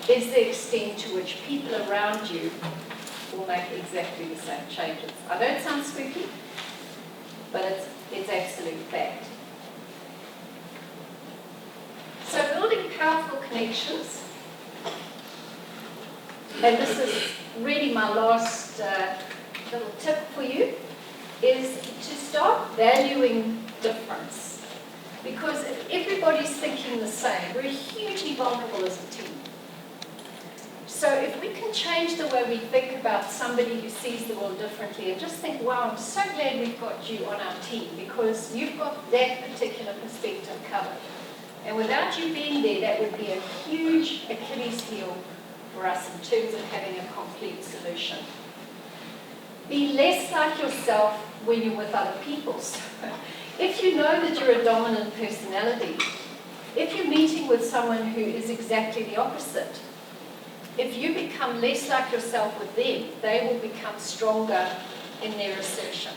Speaker 1: is the extent to which people around you will make exactly the same changes. I know it sounds spooky, but it's absolute fact. So building powerful connections, and this is really my last little tip for you, is to start valuing difference. Because if everybody's thinking the same, we're hugely vulnerable as a team. So if we can change the way we think about somebody who sees the world differently and just think, wow, I'm so glad we've got you on our team because you've got that particular perspective covered. And without you being there, that would be a huge Achilles heel for us in terms of having a complete solution. Be less like yourself when you're with other people. So if you know that you're a dominant personality, if you're meeting with someone who is exactly the opposite, if you become less like yourself with them, they will become stronger in their assertion.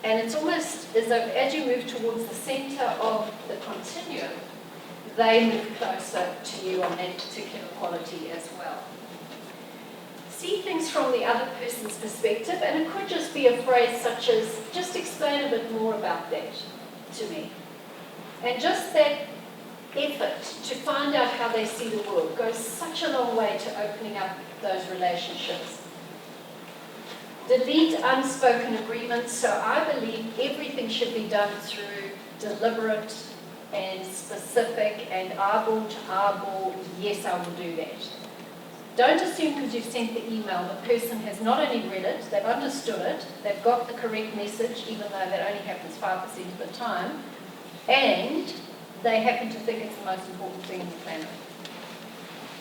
Speaker 1: And it's almost as though as you move towards the center of the continuum, they move closer to you on that particular quality as well. see things from the other person's perspective, and it could just be a phrase such as, just explain a bit more about that to me. And just that effort to find out how they see the world goes such a long way to opening up those relationships. Delete unspoken agreements. So I believe everything should be done through deliberate and specific and eyeball to eyeball, yes, I will do that. Don't assume because you've sent the email the person has not only read it, they've understood it, they've got the correct message, even though that only happens 5% of the time, and they happen to think it's the most important thing on the planet.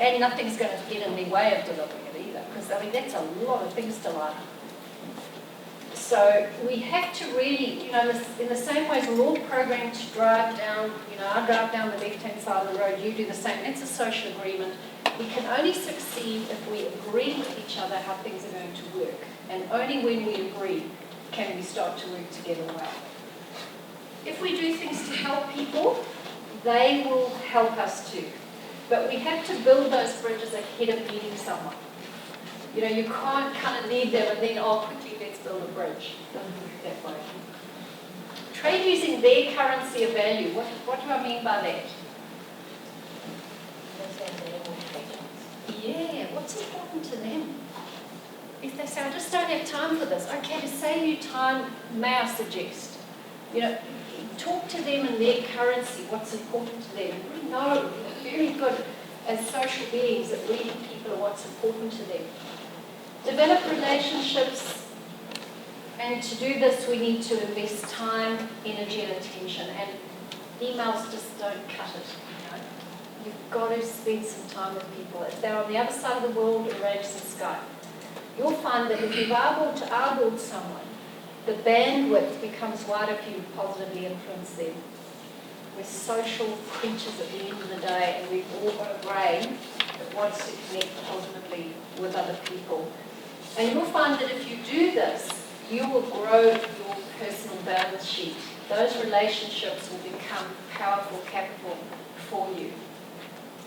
Speaker 1: And nothing's going to get in their way of delivering it either, because I mean that's a lot of things to line up. So we have to really, in the same way we're all programmed to drive down, I drive down the left-hand side of the road, you do the same. That's a social agreement. We can only succeed if we agree with each other how things are going to work. And only when we agree can we start to work together well. If we do things to help people, they will help us too. But we have to build those bridges ahead of meeting someone. You can't kind of need them and then, quickly let's build a bridge. Doesn't work that way. Trade using their currency of value. What do I mean by that? Yeah, what's important to them? If they say, I just don't have time for this, okay, to save you time, may I suggest? Talk to them in their currency, what's important to them. We know, we're very good as social beings at reading people and what's important to them. Develop relationships, and to do this we need to invest time, energy and attention, and emails just don't cut it. You've got to spend some time with people. If they're on the other side of the world, arrange some Skype. You'll find that if you've eyeballed to eyeballed someone, the bandwidth becomes wider for you to positively influence them. We're social creatures at the end of the day, and we've all got a brain that wants to connect positively with other people. And you'll find that if you do this, you will grow your personal balance sheet. Those relationships will become powerful capital for you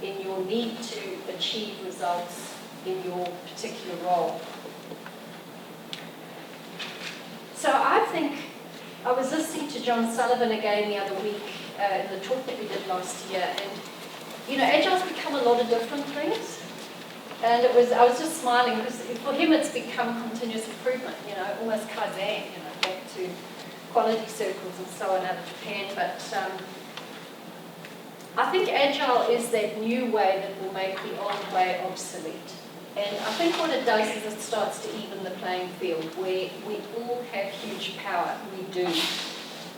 Speaker 1: in your need to achieve results in your particular role. So I think, I was listening to John Sullivan again the other week in the talk that we did last year, and Agile's become a lot of different things. And I was just smiling because for him it's become continuous improvement, almost Kaizen, back to quality circles and so on out of Japan. But I think Agile is that new way that will make the old way obsolete. And I think what it does is it starts to even the playing field, where we all have huge power, we do.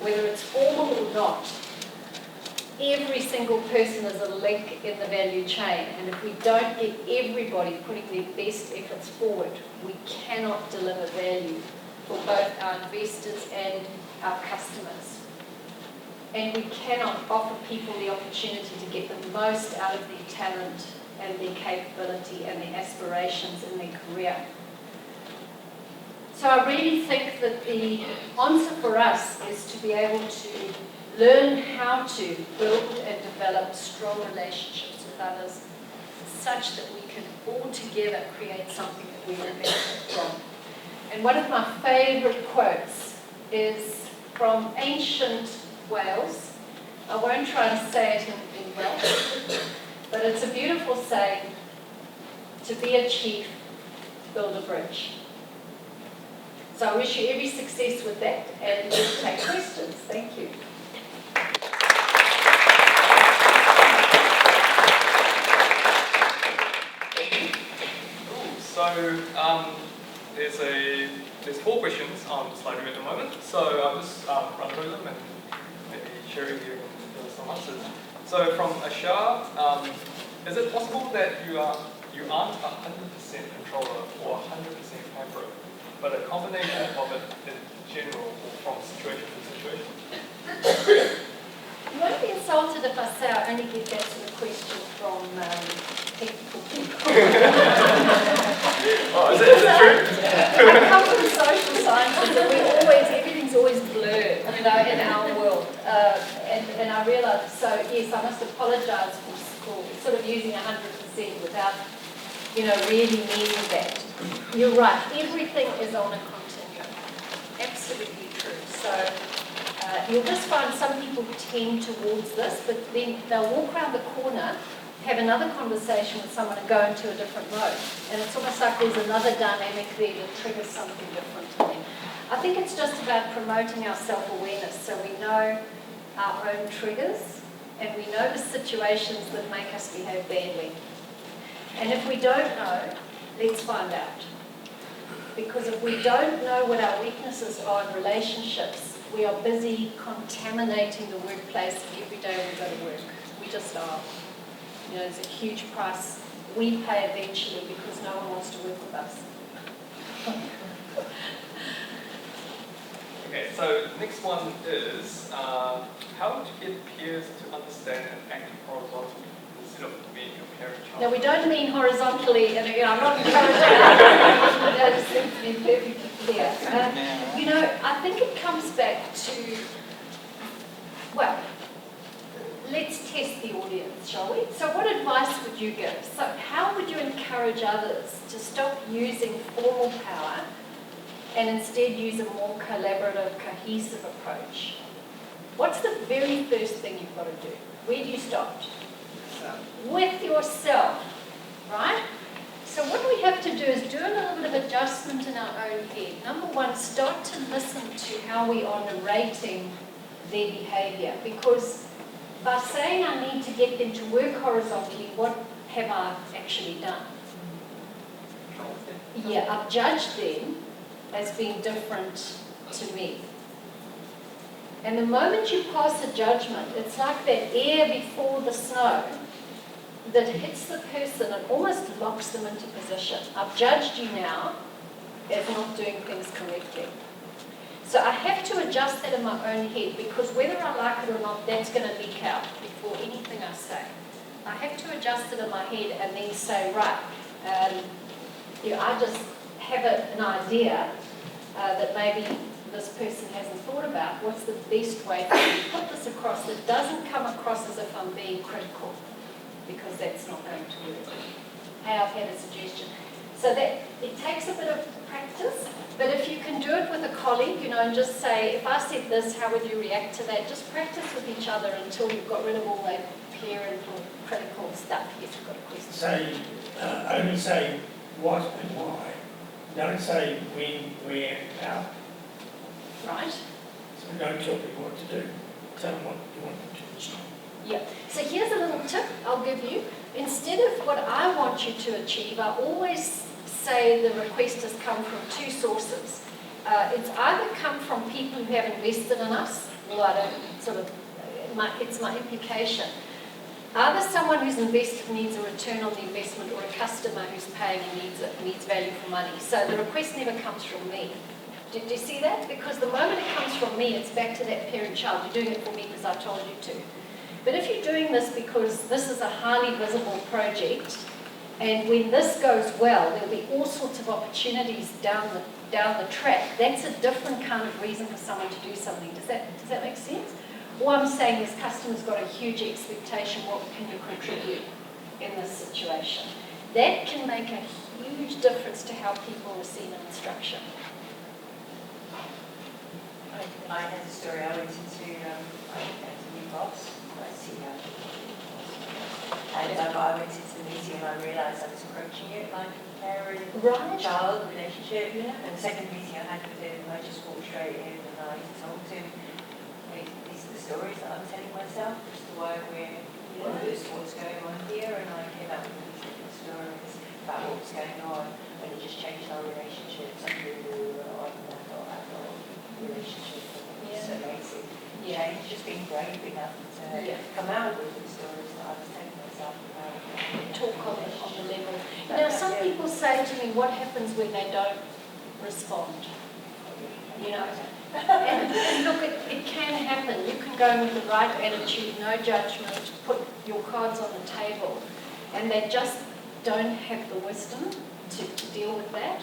Speaker 1: Whether it's formal or not, every single person is a link in the value chain, and if we don't get everybody putting their best efforts forward, we cannot deliver value for both our investors and our customers. And we cannot offer people the opportunity to get the most out of their talent and their capability and their aspirations in their career. So I really think that the answer for us is to be able to learn how to build and develop strong relationships with others such that we can all together create something that we will benefit from. And one of my favourite quotes is from ancient Wales. I won't try and say it in Welsh, but it's a beautiful saying, to be a chief, build a bridge. So I wish you every success with that, and let's take questions. Thank you.
Speaker 10: So there's 4 questions on the slide at the moment. So I'll just run through them and maybe Cherri here can give us some answers. So from Ashar, is it possible that you aren't 100% controller or 100% hamperer, but a combination of it in general or from situation to situation?
Speaker 1: You won't be insulted if I say I only get that sort of question from technical people.
Speaker 10: Oh, is it true?
Speaker 1: I come from social sciences and everything's always blurred, in our world. And I realised, so yes, I must apologise for sort of using 100% without, really meaning that. You're right, everything is on a continuum. Absolutely true. So you'll just find some people tend towards this, but then they'll walk around the corner, have another conversation with someone and go into a different mode. And it's almost like there's another dynamic there that triggers something different in them. I think it's just about promoting our self-awareness so we know our own triggers and we know the situations that make us behave badly. And if we don't know, let's find out. Because if we don't know what our weaknesses are in relationships, we are busy contaminating the workplace every day we go to work. We just are. You know, there's a huge price we pay eventually because no one wants to work with us.
Speaker 10: Okay, so next one is how would you get peers to understand and act horizontally instead of being your parent child?
Speaker 1: Now, we don't mean horizontally, and I'm not encouraging that. I just think to be perfectly clear. You know, I think it comes back to, well, let's test the audience, shall we? So what advice would you give? So how would you encourage others to stop using formal power and instead use a more collaborative, cohesive approach? What's the very first thing you've got to do? Where do you start? With yourself, right? So what we have to do is do a little bit of adjustment in our own head. Number one, start to listen to how we are narrating their behaviour, because by saying I need to get them to work horizontally, what have I actually done? Yeah, I've judged them as being different to me. And the moment you pass a judgment, it's like that air before the snow that hits the person and almost locks them into position. I've judged you now as not doing things correctly. So I have to adjust that in my own head, because whether I like it or not, that's going to leak out before anything I say. I have to adjust it in my head and then say, right, I just have an idea that maybe this person hasn't thought about. What's the best way for me to put this across that doesn't come across as if I'm being critical, because that's not going to work. Hey, I've had a suggestion. So that it takes a bit of practice, but if you can do it with a colleague, and just say, if I said this, how would you react to that? Just practice with each other until you've got rid of all that parent or critical stuff. Yes, we've got a question.
Speaker 8: Say, only say what and why. Don't say when, where, how.
Speaker 1: Right?
Speaker 8: So don't tell people what to do. Tell them what you want them to achieve.
Speaker 1: Yeah. So here's a little tip I'll give you. Instead of what I want you to achieve, I always say the request has come from two sources. It's either come from people who have invested in us, although I don't it's my implication. Either someone who's invested needs a return on the investment, or a customer who's paying and needs value for money. So the request never comes from me. Do you see that? Because the moment it comes from me, it's back to that parent-child. You're doing it for me because I told you to. But if you're doing this because this is a highly visible project, and when this goes well, there'll be all sorts of opportunities down the track, that's a different kind of reason for someone to do something. Does that make sense? All I'm saying is customers got a huge expectation. What can you contribute in this situation? That can make a huge difference to how people receive an instruction.
Speaker 6: I had a story. I went into a new boss, CEO. And I went into the meeting and I realised I was approaching it like a parent-child relationship. Yeah. And the second meeting I had with him, I just walked straight in and I told him, these are the stories that I'm telling myself as to why what's going on here. And I came up with these different stories about what was going on, and it just changed our relationships. I grew on that adult relationship. It's amazing. Yeah, it's just been brave enough to come out with the stories that I was telling myself about.
Speaker 1: Talk on the level. Now, some people say to me, what happens when they don't respond? And look, it can happen. You can go in with the right attitude, no judgment, put your cards on the table, and they just don't have the wisdom to deal with that.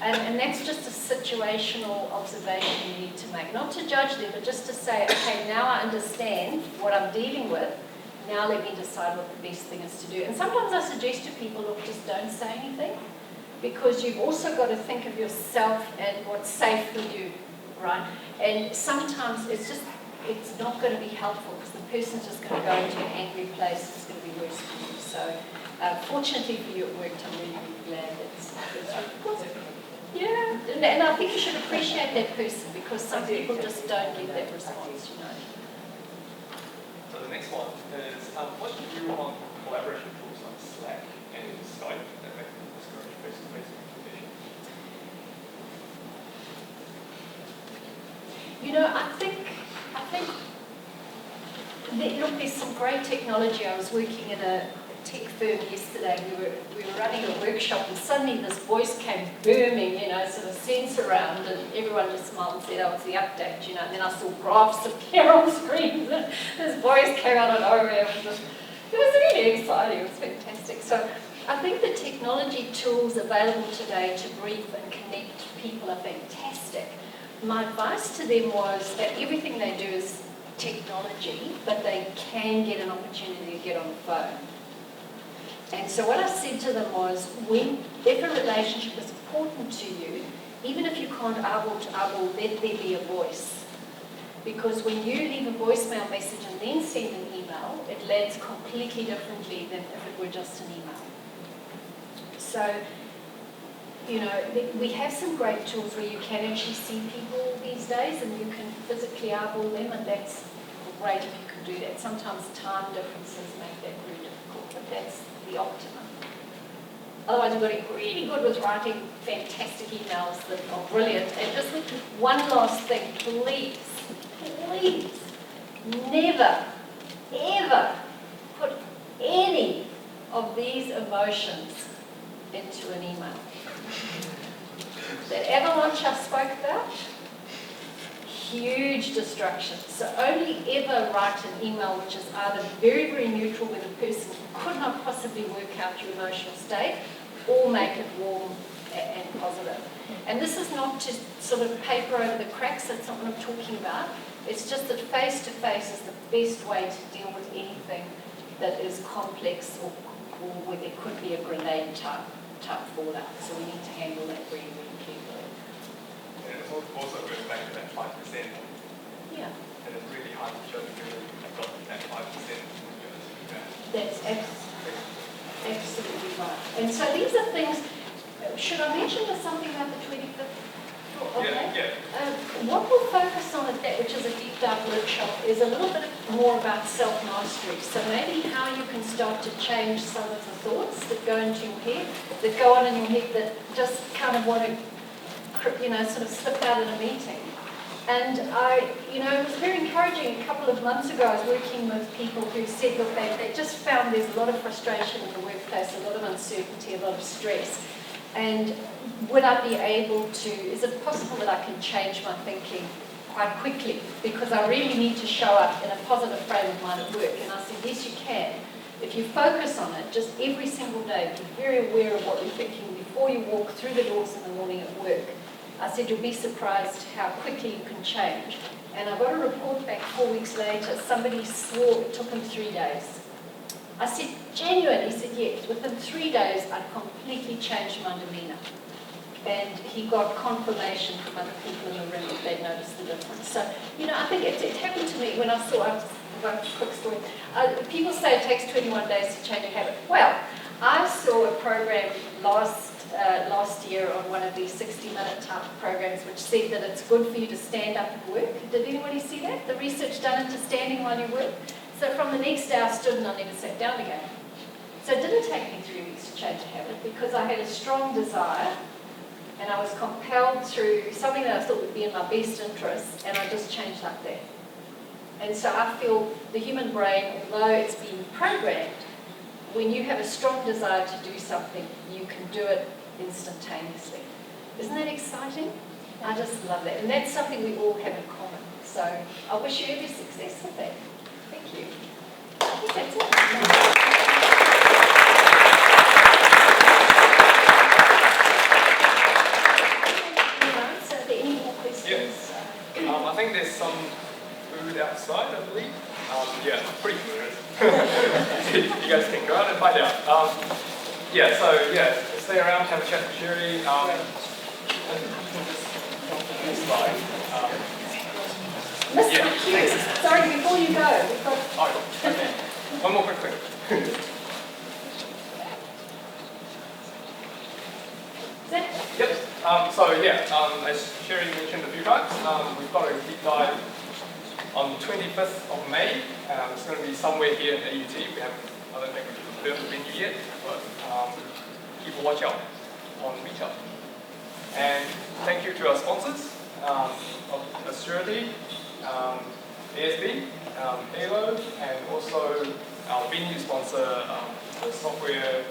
Speaker 1: And that's just a situational observation you need to make. Not to judge them, but just to say, okay, now I understand what I'm dealing with. Now let me decide what the best thing is to do. And sometimes I suggest to people, look, just don't say anything. because you've also got to think of yourself and what's safe for you, right? And sometimes it's not going to be helpful because the person's just going to go into an angry place. It's going to be worse for you. So fortunately for you, it worked. I'm really, really glad it's yeah. And I think you should appreciate that person because some people just don't get that response, you know.
Speaker 10: So the next one is, what's your view on collaboration tools like Slack and Skype that make them discourage face-to-face communication?
Speaker 1: You know, I think look, there's some great technology. I was working at a tech firm yesterday. We were running a workshop, and suddenly this voice came booming, you know, sort of sense around, and everyone just smiled and said, "Oh, it's the update," you know. And then I saw graphs appear on screen. This voice came out of nowhere. It was really exciting. It was fantastic. So I think the technology tools available today to brief and connect people are fantastic. My advice to them was that everything they do is technology, but they can get an opportunity to get on the phone. And so what I said to them was, if a relationship is important to you, even if you can't eyeball to eyeball, let there be a voice. Because when you leave a voicemail message and then send an email, it lands completely differently than if it were just an email. So, you know, we have some great tools where you can actually see people these days and you can physically eyeball them, and that's great if you can do that. Sometimes time differences make that very difficult, but that's the optimum. Otherwise, you've got to get really good with writing fantastic emails that are brilliant. And just one last thing, please, never, ever put any of these emotions into an email. That avalanche I spoke about, huge distraction. So only ever write an email which is either very, very neutral, where the person could not possibly work out your emotional state, or make it warm and positive. And this is not to sort of paper over the cracks, that's not what I'm talking about. It's just that face-to-face is the best way to deal with anything that is complex or where there could be a grenade type fallout. So we need to handle that really, really carefully.
Speaker 10: And it's also goes back to that 5%.
Speaker 1: Yeah.
Speaker 10: And it's really hard to show that you've got that 5%.
Speaker 1: That's absolutely right. And so these are things, should I mention there's something about the 25th? Okay.
Speaker 10: Yeah.
Speaker 1: What we'll focus on at that, which is a deep dive workshop, is a little bit more about self-mastery. So maybe how you can start to change some of the thoughts that go into your head, that go on in your head that just kind of want to, you know, sort of slip out in a meeting. And it was very encouraging. A couple of months ago, I was working with people who said, look, they just found there's a lot of frustration in the workplace, a lot of uncertainty, a lot of stress. And would I be able to, is it possible that I can change my thinking quite quickly? Because I really need to show up in a positive frame of mind at work. And I said, yes, you can. If you focus on it, just every single day, be very aware of what you're thinking before you walk through the doors in the morning at work. I said, you'll be surprised how quickly you can change. And I got a report back 4 weeks later. Somebody swore it took him 3 days. I said, genuine? He said, yes. Within 3 days, I'd completely changed my demeanour. And he got confirmation from other people in the room that they'd noticed the difference. So, I think it happened to me when I saw, I've got a quick story. People say it takes 21 days to change a habit. Well, I saw a program last year on one of these 60-minute type programs which said that it's good for you to stand up at work. Did anybody see that? The research done into standing while you work? So from the next day I stood and I never sat down again. So it didn't take me 3 weeks to change a habit because I had a strong desire and I was compelled through something that I thought would be in my best interest, and I just changed like that. And so I feel the human brain, although it's been programmed, when you have a strong desire to do something, you can do it instantaneously. Isn't that exciting? I just love that. And that's something we all have in common. So I wish you every success with that. Thank you. I think that's it. So are there any more questions?
Speaker 10: Yes. I think there's some food outside, I believe. Pretty clear. You guys can go out and find out. stay around, have a chat with Cherri. You can just jump to the next slide.
Speaker 1: Mr.
Speaker 10: Yeah,
Speaker 1: Hughes, sorry, before you go, we've got
Speaker 10: Oh, okay. One more quick thing. Yep. As Cherri mentioned a few times, we've got a deep dive on the 25th of May. It's going to be somewhere here in AUT. I don't think we've confirmed the venue yet, but keep a watch out on Meetup. And thank you to our sponsors of Austerity, ASB, Halo, and also our venue sponsor, the Software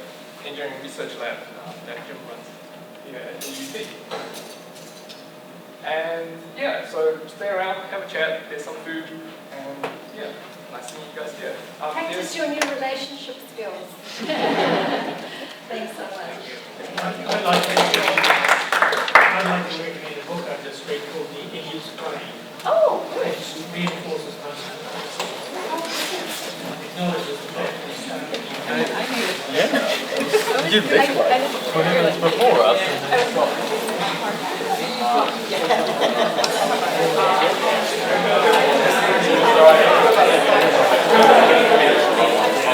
Speaker 10: Engineering Research Lab that Jim runs here at the UT. And yeah, so stay around, have a chat, there's some food, and yeah, nice seeing you guys here.
Speaker 1: practice your new relationship skills. Thanks so much.
Speaker 8: I'd like to recommend a book I've just read called The Idiot's Brain,
Speaker 1: Oh, good.
Speaker 8: which reinforces concept. Acknowledges the fact that
Speaker 5: You missed 20 minutes before us.